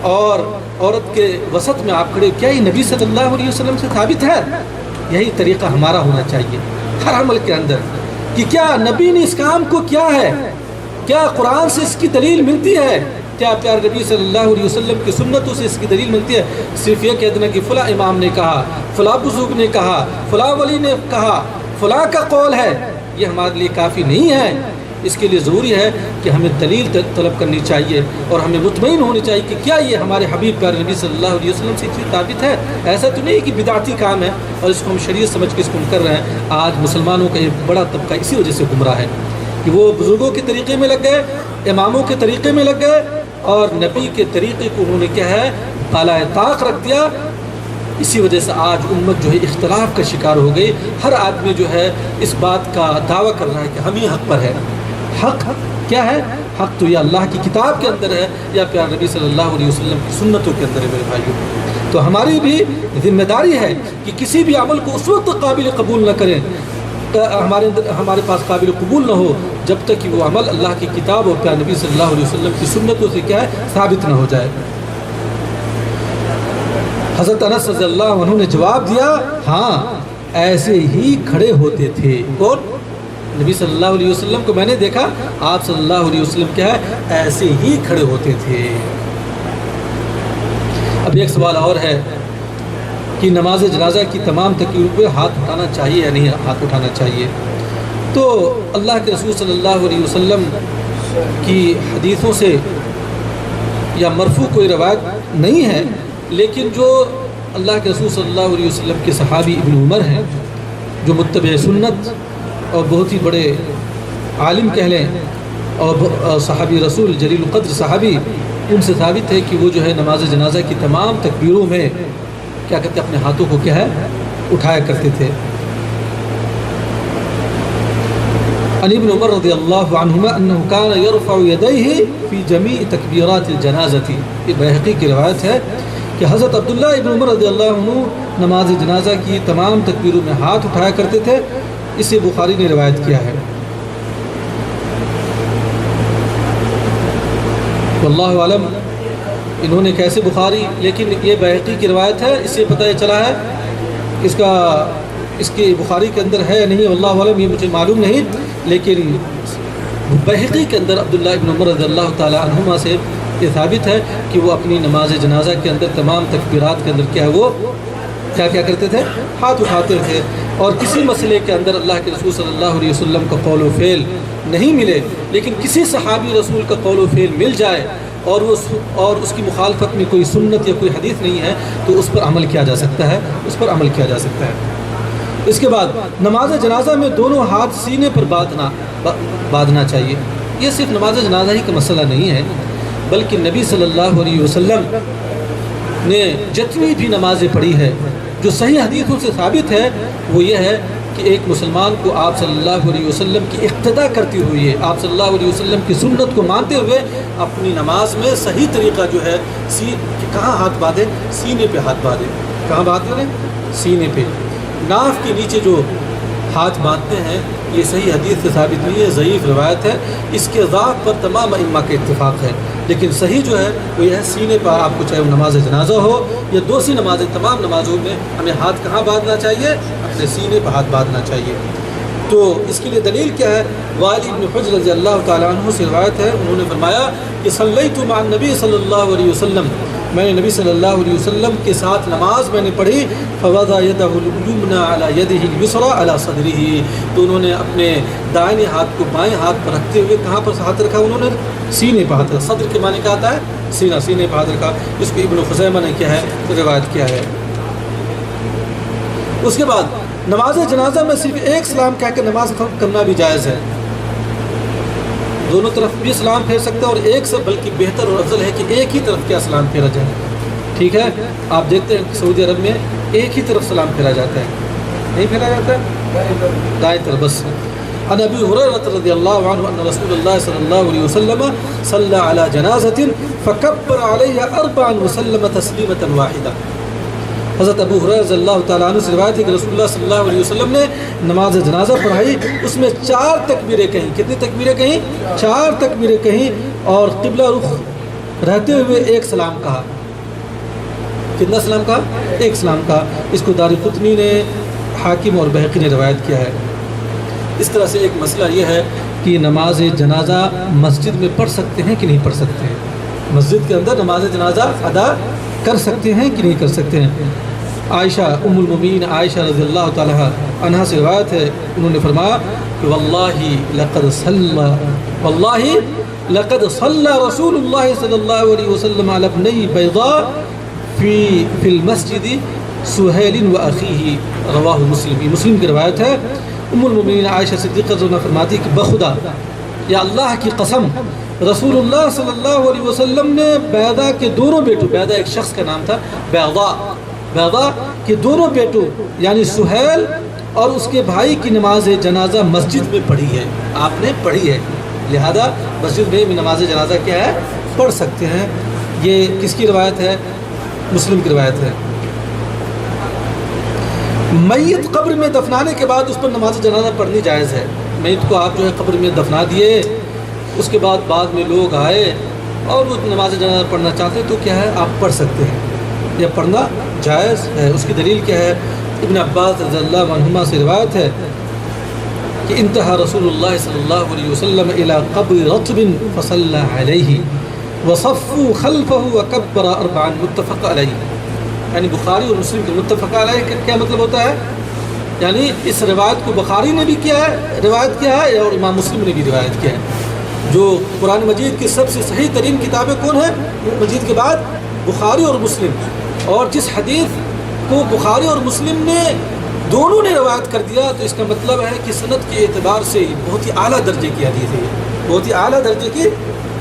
اور عورت کے وسط میں آپ کھڑے، کیا یہ نبی صلی اللہ علیہ وسلم سے ثابت ہے؟ یہی طریقہ ہمارا ہونا چاہیے ہر عمل کے اندر، کہ کیا نبی نے اس کام کو کیا ہے، کیا قرآن سے اس کی دلیل ملتی ہے، کیا پیار نبی صلی اللہ علیہ وسلم کی سنتوں سے اس کی دلیل ملتی ہے؟ صرف یہ کہہ دینا کہ فلاں امام نے کہا، فلاں بزرگ نے کہا، فلاں ولی نے کہا، فلاں کا قول ہے، یہ ہمارے لیے کافی نہیں ہے۔ اس کے لیے ضروری ہے کہ ہمیں دلیل طلب کرنی چاہیے اور ہمیں مطمئن ہونی چاہیے کہ کیا یہ ہمارے حبیب پیارے نبی صلی اللہ علیہ وسلم سے چیز ثابت ہے۔ ایسا تو نہیں کہ بدعتی کام ہے اور اس کو ہم شریعت سمجھ کے اس کو ہم کر رہے ہیں۔ آج مسلمانوں کا یہ بڑا طبقہ اسی وجہ سے گمراہ ہے کہ وہ بزرگوں کے طریقے میں لگ گئے، اماموں کے طریقے میں لگ گئے اور نبی کے طریقے کو انہوں نے کیا ہے بالائے طاق رکھ دیا۔ اسی وجہ سے آج امت جو ہے اختلاف کا شکار ہو گئی۔ ہر آدمی جو ہے اس بات کا دعویٰ کر رہا ہے کہ ہم ہی حق پر ہے۔ حق کیا ہے؟ حق تو یا اللہ کی کتاب کے اندر ہے یا پیار نبی صلی اللہ علیہ وسلم کی سنتوں کے اندر ہے میرے بھائیوں۔ تو ہماری بھی ذمہ داری ہے کہ کسی بھی عمل کو اس وقت قابل قبول نہ کریں، ہمارے پاس قابل قبول نہ ہو جب تک کہ وہ عمل اللہ کی کتاب اور پیار نبی صلی اللہ علیہ وسلم کی سنتوں سے کیا ہے ثابت نہ ہو جائے۔ حضرت انس رضی اللہ عنہ نے جواب دیا، ہاں ایسے ہی کھڑے ہوتے تھے۔ کون؟ نبی صلی اللہ علیہ وسلم کو میں نے دیکھا، آپ صلی اللہ علیہ وسلم کیا ہے ایسے ہی کھڑے ہوتے تھے۔ اب ایک سوال اور ہے کہ نماز جنازہ کی تمام تکبیروں پہ ہاتھ اٹھانا چاہیے یا نہیں ہاتھ اٹھانا چاہیے؟ تو اللہ کے رسول صلی اللہ علیہ وسلم کی حدیثوں سے یا مرفوع کوئی روایت نہیں ہے، لیکن جو اللہ کے رسول صلی اللہ علیہ وسلم کے صحابی ابن عمر ہیں جو متبع سنت اور بہت ہی بڑے عالم کہہ لیں اور صحابی رسول جلیل القدر صحابی، ان سے ثابت ہے کہ وہ جو ہے نماز جنازہ کی تمام تکبیروں میں کیا کہتے ہیں اپنے ہاتھوں کو کیا ہے اٹھایا کرتے تھے۔ عن ابن عمر رضی اللہ عنہما انه كان يرفع يديه في جميع تکبیرات الجنازہ، یہ بیہقی کی روایت ہے کہ حضرت عبداللہ ابن عمر رضی اللہ عنہ نماز جنازہ کی تمام تکبیروں میں ہاتھ اٹھایا کرتے تھے۔ اسے بخاری نے روایت کیا ہے۔ واللہ عالم انہوں نے کیسے بخاری، لیکن یہ بیہقی کی روایت ہے، اس سے پتہ یہ چلا ہے اس کی بخاری کے اندر ہے یا نہیں واللہ عالم، یہ مجھے معلوم نہیں، لیکن بیہقی کے اندر عبداللہ ابن عمر رضی اللہ تعالی عنہما سے یہ ثابت ہے کہ وہ اپنی نماز جنازہ کے اندر تمام تکبیرات کے اندر کیا ہے وہ کیا کرتے تھے ہاتھ اٹھاتے تھے۔ اور کسی مسئلے کے اندر اللہ کے رسول صلی اللہ علیہ وسلم کا قول و فعل نہیں ملے، لیکن کسی صحابی رسول کا قول و فعل مل جائے اور اس کی مخالفت میں کوئی سنت یا کوئی حدیث نہیں ہے تو اس پر عمل کیا جا سکتا ہے، اس پر عمل کیا جا سکتا ہے۔ اس کے بعد نماز جنازہ میں دونوں ہاتھ سینے پر باندھنا چاہیے۔ یہ صرف نماز جنازہ ہی کا مسئلہ نہیں ہے، بلکہ نبی صلی اللہ علیہ وسلم نے جتنی بھی نمازیں پڑھی ہے جو صحیح حدیثوں سے ثابت ہے وہ یہ ہے کہ ایک مسلمان کو آپ صلی اللہ علیہ وسلم کی اقتداء کرتے ہوئے، آپ صلی اللہ علیہ وسلم کی سنت کو مانتے ہوئے اپنی نماز میں صحیح طریقہ جو ہے کہاں ہاتھ باندھے؟ سینے پہ ہاتھ باندھے۔ کہاں باندھتے ہیں؟ سینے پہ۔ ناف کے نیچے جو ہاتھ باندھتے ہیں یہ صحیح حدیث سے ثابت نہیں ہے، ضعیف روایت ہے، اس کے ضعف پر تمام ائمہ کے اتفاق ہے، لیکن صحیح جو ہے وہ یہ ہے سینے پر آپ کو چاہے وہ نماز جنازہ ہو یا دوسری نمازیں، تمام نمازوں میں ہمیں ہاتھ کہاں باندھنا چاہیے؟ اپنے سینے پر ہاتھ باندھنا چاہیے۔ تو اس کے لیے دلیل کیا ہے؟ وائل بن حجر رضی اللہ تعالیٰ عنہ سے روایت ہے، انہوں نے فرمایا کہ صلیت مع النبی صلی اللہ علیہ وسلم، میں نے نبی صلی اللہ علیہ وسلم کے ساتھ نماز میں نے پڑھی، فوضع یدہ الیمنی علی یدہ اليسری علی صدرہ، تو انہوں نے اپنے دائیں ہاتھ کو بائیں ہاتھ پر رکھتے ہوئے کہاں پر ہاتھ رکھا؟ انہوں نے سینے پر ہاتھ رکھا۔ صدر کے معنی کیا آتا ہے؟ سینہ، سینے پر ہاتھ رکھا۔ اس کو ابن خزیمہ نے کیا ہے روایت کیا ہے۔ اس کے بعد نماز جنازہ میں صرف ایک سلام کہہ کے نماز ختم کرنا بھی جائز ہے، دونوں طرف بھی سلام پھیر سکتا ہے اور ایک سے بلکہ بہتر اور افضل ہے کہ ایک ہی طرف کیا سلام پھیرا جائے، ٹھیک ہے؟ آپ دیکھتے ہیں کہ سعودی عرب میں ایک ہی طرف سلام پھیرا جاتا ہے، نہیں پھیرا جاتا ہے دائیں طرف بس۔ عن ابی ہریرہ رضی اللہ عنہ ان رسول اللہ صلی اللہ علیہ وسلم صلی علی جنازۃ فکبر علیہ اربعا وسلم تسلیمۃ واحدہ، حضرت ابو ہریرہ رضی اللہ تعالیٰ عنہ سے روایت ہے کہ رسول اللہ صلی اللہ علیہ وسلم نے نماز جنازہ پڑھائی، اس میں 4 تکبیریں کہیں۔ کتنی تکبیریں کہیں؟ 4 تکبیریں کہیں اور قبلہ رخ رہتے ہوئے ایک سلام کہا۔ کتنا سلام کہا؟ ایک سلام کہا. اس کو دارقطنی نے، حاکم اور بہقی نے روایت کیا ہے. اس طرح سے ایک مسئلہ یہ ہے کہ نماز جنازہ مسجد میں پڑھ سکتے ہیں کہ نہیں پڑھ سکتے ہیں. مسجد کے اندر نماز جنازہ ادا کر سکتے ہیں کہ نہیں کر سکتے ہیں. عائشہ ام المومنین عائشہ رضی اللہ تعالی عنہا سے روایت ہے، انہوں نے فرمایا کہ واللہ لقد صلی رسول اللہ صلی اللہ علیہ وسلم علی ابنی بیضاء فی المسجد سہیل و اخیہ، رواہ مسلم. مسلم کی روایت ہے. ام المومنین عائشہ صدیقہ رضی اللہ عنہا فرماتی کہ بخدا یا اللہ کی قسم، رسول اللہ صلی اللہ علیہ وسلم نے بیضاء کے دونوں بیٹوں، بیضاء ایک شخص کا نام تھا، بیضاء کے دونوں بیٹوں یعنی سہیل اور اس کے بھائی کی نماز جنازہ مسجد میں پڑھی ہے. آپ نے پڑھی ہے، لہذا مسجد میں بھی نماز جنازہ کیا ہے؟ پڑھ سکتے ہیں. یہ کس کی روایت ہے؟ مسلم کی روایت ہے. میت قبر میں دفنانے کے بعد اس پر نماز جنازہ پڑھنی جائز ہے. میت کو آپ جو ہے قبر میں دفنا دیے، اس کے بعد میں لوگ آئے اور وہ نماز جنازہ پڑھنا چاہتے ہیں تو کیا ہے؟ آپ پڑھ سکتے ہیں، یہ پڑھنا جائز ہے. اس کی دلیل کیا ہے؟ ابن عباس رضی اللہ عنہما سے روایت ہے کہ انتہا رسول اللہ صلی اللہ علیہ وسلم الی قبر رطب فصلی علیہ وصفوا خلفہ وکبر اربعا، متفق علیہ. یعنی بخاری اور مسلم کے متفق علیہ کا کیا مطلب ہوتا ہے؟ یعنی اس روایت کو بخاری نے بھی روایت کیا ہے اور امام مسلم نے بھی روایت کیا ہے. جو قرآن مجید کی سب سے صحیح ترین کتابیں کون ہیں مجید کے بعد؟ بخاری اور مسلم. اور جس حدیث کو بخاری اور مسلم نے دونوں نے روایت کر دیا تو اس کا مطلب ہے کہ سند کے اعتبار سے بہت ہی اعلیٰ درجے کی حدیث ہے، بہت ہی اعلیٰ درجے کی.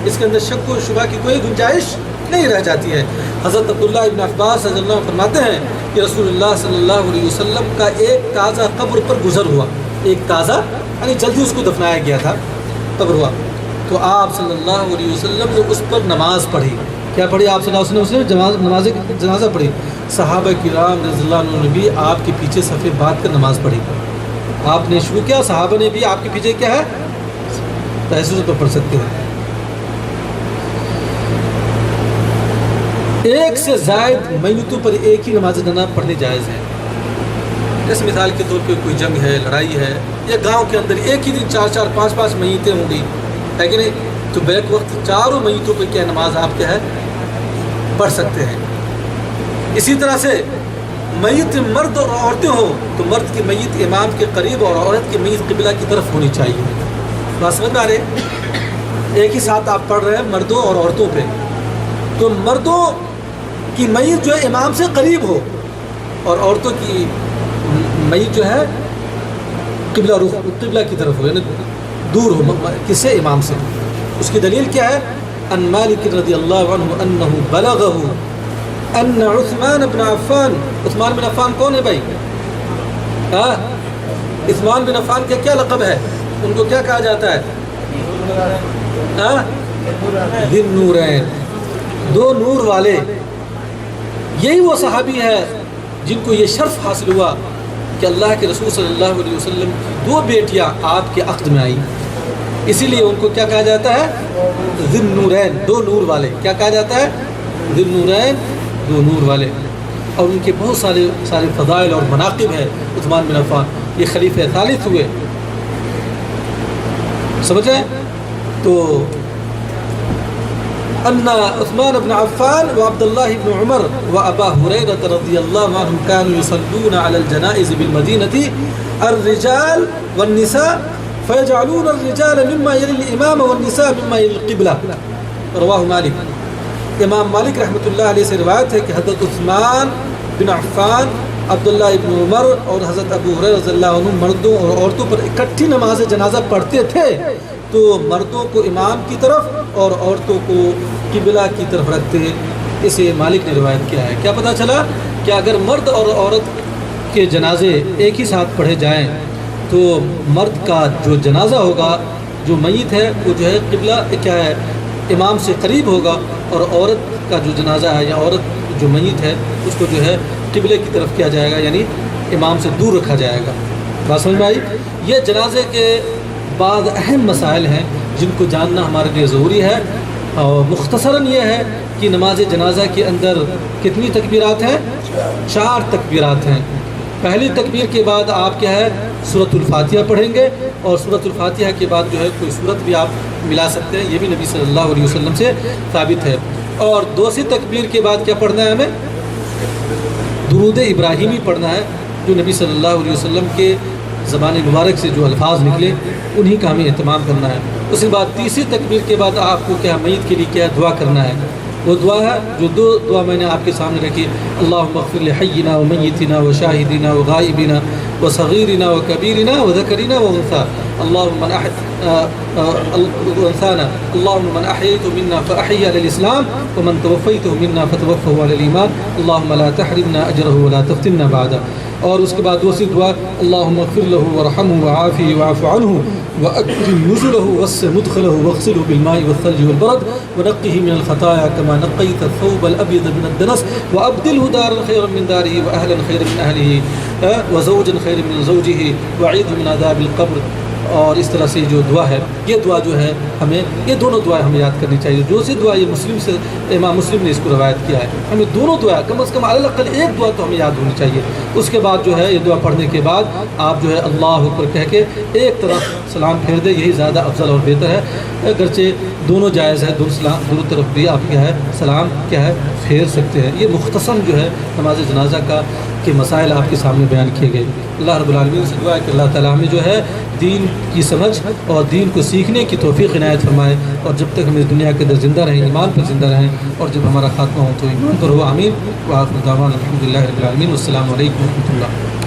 اس کے اندر شک و شبہ کی کوئی گنجائش نہیں رہ جاتی ہے. حضرت عبداللہ ابن عباس رضی اللہ عنہ فرماتے ہیں کہ رسول اللہ صلی اللہ علیہ وسلم کا ایک تازہ قبر پر گزر ہوا، ایک تازہ یعنی جلدی اس کو دفنایا گیا تھا، قبر ہوا تو آپ صلی اللہ علیہ وسلم نے اس پر نماز پڑھی. کیا پڑھی؟ آپ صلی اللہ علیہ وسلم نماز جنازہ پڑھی. صحابہ کرام رضی اللہ عنہ نے بھی آپ کے پیچھے صفیں باندھ کر نماز پڑھی. آپ نے شروع کیا، صحابہ نے بھی آپ کے پیچھے کیا ہے تحسن پر پڑھ سکتے ہیں. ایک سے زائد میتوں پر ایک ہی نماز جنازہ پڑھنی جائز ہے. جیسے مثال کے طور پہ کوئی جنگ ہے، لڑائی ہے، یا گاؤں کے اندر ایک ہی دن 4 5 میتیں ہوں گی، ہے کہ نہیں؟ تو بیک وقت چاروں میتوں پہ کیا نماز آپ کیا ہے پڑھ سکتے ہیں. اسی طرح سے میت مرد اور عورتیں ہوں تو مرد کی میت امام کے قریب اور عورت کی میت قبلہ کی طرف ہونی چاہیے. بات سمجھ میں آ رہے؟ ایک ہی ساتھ آپ پڑھ رہے ہیں مردوں اور عورتوں پہ، تو مردوں کی میت جو ہے امام سے قریب ہو اور عورتوں کی میت جو ہے قبلہ کی طرف ہو، یعنی دور ہو کس سے؟ امام سے. اس کی دلیل کیا ہے؟ ان مالک رضی اللہ عنہ انہ بلغہ ان عثمان بن عفان، عثمان بن عفان کون ہے بھائی؟ عثمان بن عفان کا کیا لقب ہے؟ ان کو کیا کہا جاتا ہے؟ ذی النورین، دو نور والے. یہی وہ صحابی ہے جن کو یہ شرف حاصل ہوا کہ اللہ کے رسول صلی اللہ علیہ وسلم کی 2 بیٹیاں آپ کے عقد میں آئیں. اسی لیے ان کو کیا کہا جاتا ہے؟ ذی النورین، 2 نور والے. کیا کہا جاتا ہے؟ ذی النورین، 2 نور والے. اور ان کے بہت سارے فضائل اور مناقب ہیں. عثمان بن عفان یہ خلیفہ ثالث ہوئے، سمجھیں؟ تو ان عثمان بن عفان وعبد الله بن عمر وابا هريره رضي الله عنهم كانوا يصلون على الجنائز بالمدينه الرجال والنساء فيجعلون الرجال مما يلي الامام والنساء مما يلي القبلة. رواه مالک. امام مالک رحمۃ اللہ علیہ سے روایت ہے کہ حضرت عثمان بن عفان، عبداللہ ابن عمر اور حضرت ابو ہریرہ رضی اللہ عنہ مردوں اور عورتوں پر اکٹھی نماز جنازہ پڑھتے تھے، تو مردوں کو امام کی طرف اور عورتوں کو قبلہ کی طرف رکھتے ہیں. اسے مالک نے روایت کیا ہے. کیا پتہ چلا کہ اگر مرد اور عورت کے جنازے ایک ہی ساتھ پڑھے جائیں تو مرد کا جو جنازہ ہوگا، جو میت ہے وہ جو ہے قبلہ کیا ہے امام سے قریب ہوگا، اور عورت کا جو جنازہ ہے یا عورت جو میت ہے اس کو جو ہے قبلے کی طرف کیا جائے گا، یعنی امام سے دور رکھا جائے گا. بات سمجھ میں آئی؟ یہ جنازے کے بعض اہم مسائل ہیں جن کو جاننا ہمارے لیے ضروری ہے. اور مختصراً یہ ہے کہ نماز جنازہ کے اندر کتنی تکبیرات ہیں؟ 4 تکبیرات ہیں۔ پہلی تکبیر کے بعد آپ کیا ہے سورۃ الفاتحہ پڑھیں گے، اور سورۃ الفاتحہ کے بعد جو ہے کوئی سورت بھی آپ ملا سکتے ہیں، یہ بھی نبی صلی اللہ علیہ وسلم سے ثابت ہے۔ اور دوسری تکبیر کے بعد کیا پڑھنا ہے؟ ہمیں درود ابراہیمی پڑھنا ہے، جو نبی صلی اللہ علیہ وسلم کے زبان مبارک سے جو الفاظ نکلے انہی کا ہمیں اہتمام کرنا ہے۔ اس کے بعد تیسری تکبیر کے بعد آپ کو کیا میت کے لیے کیا دعا کرنا ہے؟ وہ دعا ہے جو 2 دعا میں نے آپ کے سامنے رکھی، اللہم اغفر لحینا و میتنا و شاہدنا و غائبنا و صغیرنا و کبیرنا و ذکرنا و انثا، اللہم من احییت منا فاحیی علی الاسلام ومن توفیت منا فتوفہ علی الایمان، اللہم لا تحرمنا اجرہ ولا تفتنا بعدہ۔ اور اس کے بعد دوسری دعا، اللہم اغفر لہ ورحمہ وعافہ واعف عنہ واکرم نزلہ وسع مدخلہ واغسلہ بالماء والثلج والبرد ونقہ من الخطایا کما نقیت الثوب الابیض من الدنس وابدلہ دارا خیرا من دارہ واہلا خیرا من اہلہ وزوجا خیرا من زوجہ وعیدہ من عذاب القبر۔ اور اس طرح سے جو دعا ہے، یہ دعا جو ہے ہمیں یہ دونوں دعائیں ہمیں یاد کرنی چاہیے۔ جو سی دعا یہ مسلم سے امام مسلم نے اس کو روایت کیا ہے، ہمیں دونوں دعا کم از کم علی الاقل ایک دعا تو ہمیں یاد ہونی چاہیے۔ اس کے بعد جو ہے یہ دعا پڑھنے کے بعد آپ جو ہے اللہ اکبر کہہ کے ایک طرف سلام پھیر دیں، یہی زیادہ افضل اور بہتر ہے۔ اگرچہ دونوں جائز ہے، دونوں طرف بھی آپ کیا ہے سلام کیا ہے پھیر سکتے ہیں۔ یہ مختصر جو ہے نماز جنازہ کا کے مسائل آپ کے سامنے بیان کیے گئے۔ اللہ رب العالمین سے دعا ہے کہ اللہ تعالیٰ ہمیں جو ہے دین کی سمجھ اور دین کو سیکھنے کی توفیق عنایت فرمائے، اور جب تک ہم اس دنیا کے اندر زندہ رہیں ایمان پر زندہ رہیں، اور جب ہمارا خاتمہ ہو تو ایمان پر ہو۔ آمین۔ وآخر دعوانا الحمد للہ رب العالمین۔ والسلام علیکم ورحمۃ اللہ۔